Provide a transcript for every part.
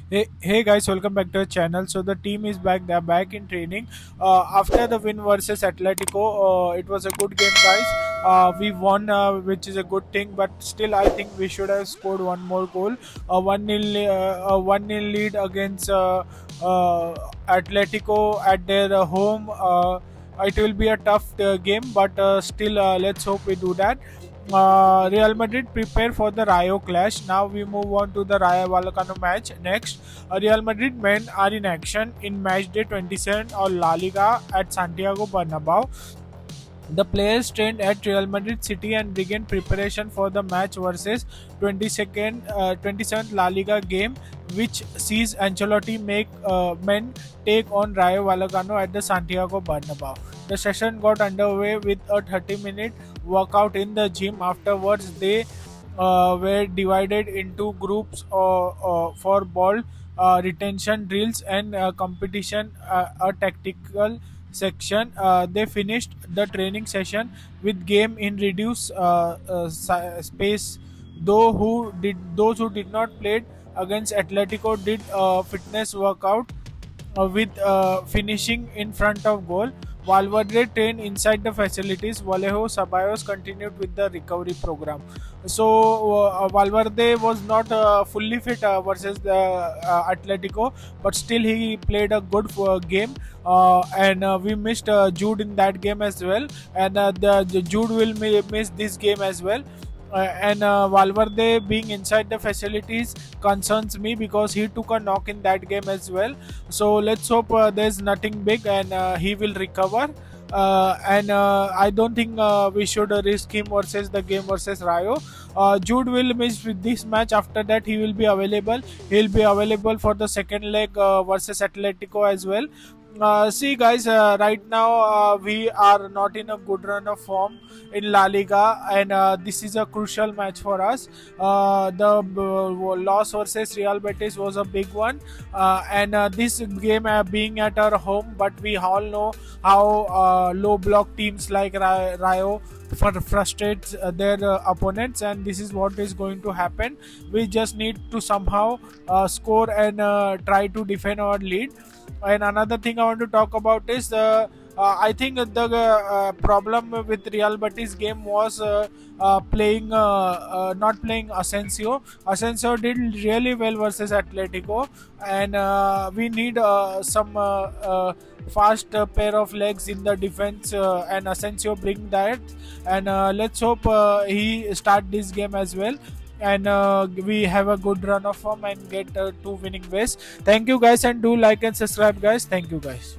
Hey guys, welcome back to our channel. So the team is back. They're back in training. After the win versus Atletico, it was a good game, guys. We won, which is a good thing. But still, I think we should have scored one more goal. 1-0 lead against Atletico at their home. It will be a tough game, but still, let's hope we do that. Real Madrid prepare for the Rayo clash. Now we move on to the Rayo Vallecano match. Next, Real Madrid men are in action in match day 27 of La Liga at Santiago Bernabeu. The players trained at Real Madrid City and began preparation for the match versus 27th La Liga game, which sees Ancelotti make men take on Rayo Vallecano at the Santiago Bernabeu. The session got underway with a 30-minute workout in the gym. Afterwards, they were divided into groups for ball retention drills and competition, a tactical section. They finished the training session with game in reduced space. Those who did not play against Atletico did fitness workout with finishing in front of goal. Valverde trained inside the facilities. Vallejo Ceballos continued with the recovery program. So Valverde was not fully fit versus the Atletico, but still he played a good game. And we missed Jude in that game as well, and the Jude will miss this game as well. And Valverde being inside the facilities concerns me because he took a knock in that game as well. So let's hope there's nothing big and he will recover. And I don't think we should risk him versus the game versus Rayo. Jude will miss with this match. After that, he will be available. He'll be available for the second leg versus Atletico as well. See, guys, right now we are not in a good run of form in La Liga, and this is a crucial match for us. The loss versus Real Betis was a big one, and this game being at our home, but we all know how low block teams like Rayo frustrates their opponents, and this is what is going to happen. We just need to somehow score and try to defend our lead. And another thing I want to talk about is I think the problem with Real Betis game was not playing Asensio. Asensio did really well versus Atletico, and we need fast pair of legs in the defense, and Asensio bring that. And let's hope he start this game as well, and we have a good run of form and get two winning ways. Thank you guys, and do like and subscribe, guys. Thank you, guys.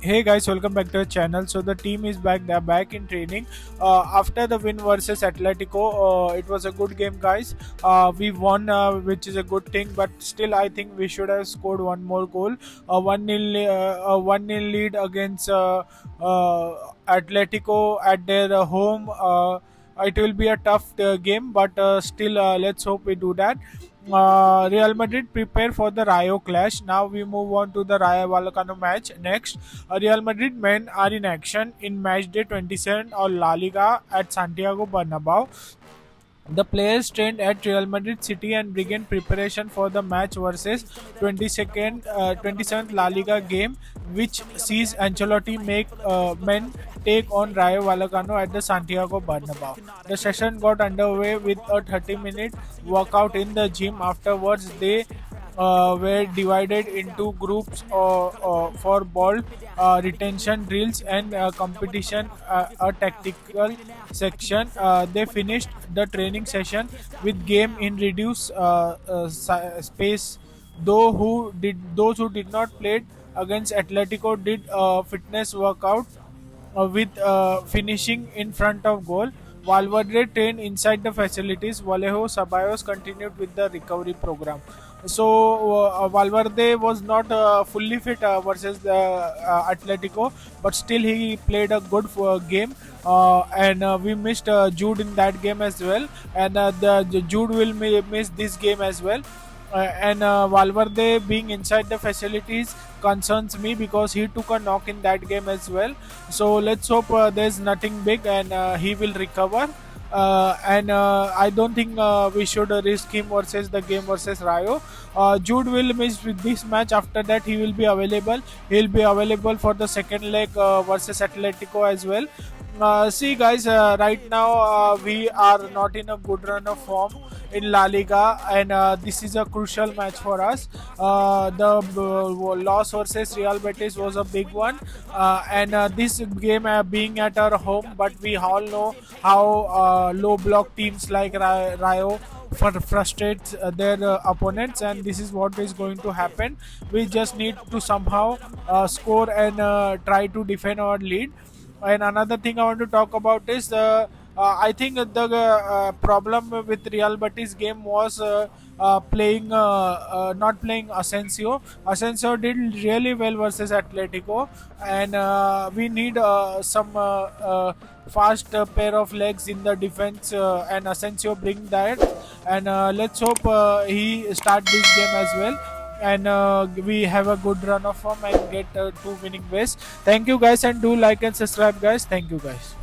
Hey guys, welcome back to our channel. So the team is back. They're back in training. After the win versus Atletico, it was a good game, guys. We won, which is a good thing. But still, I think we should have scored one more goal. 1-0 lead against Atletico at their home. It will be a tough game, but still, let's hope we do that. Real Madrid prepare for the Rayo clash. Now we move on to the Rayo Vallecano match. Next, Real Madrid men are in action in match day 27 of La Liga at Santiago Bernabeu. The players trained at Real Madrid City and began preparation for the match versus 27th La Liga game, which sees Ancelotti make men take on Rayo Vallecano at the Santiago Bernabeu. The session got underway with a 30-minute workout in the gym. Afterwards, they were divided into groups for ball retention drills and competition, a tactical section. They finished the training session with game in reduced space. Those who did not play against Atletico did fitness workout with finishing in front of goal. Valverde trained inside the facilities. Vallejo Ceballos continued with the recovery program. So Valverde was not fully fit versus the Atletico, but still he played a good game. And we missed Jude in that game as well, and the Jude will miss this game as well. And Valverde being inside the facilities concerns me because he took a knock in that game as well. So let's hope there's nothing big and he will recover. And I don't think we should risk him versus the game versus Rayo. Jude will miss with this match. After that, he will be available. He'll be available for the second leg versus Atletico as well. See, guys, right now we are not in a good run of form in La Liga, and this is a crucial match for us. The loss versus Real Betis was a big one, and this game being at our home, but we all know how low block teams like Rayo frustrates their opponents, and this is what is going to happen. We just need to somehow score and try to defend our lead. And another thing I want to talk about is I think the problem with Real Betis game was playing not playing Asensio. Asensio did really well versus Atletico, and we need some fast pair of legs in the defense, and Asensio bring that. And let's hope he start this game as well, and we have a good run of form and get 2 winning ways. Thank you guys, and do like and subscribe, guys. Thank you, guys.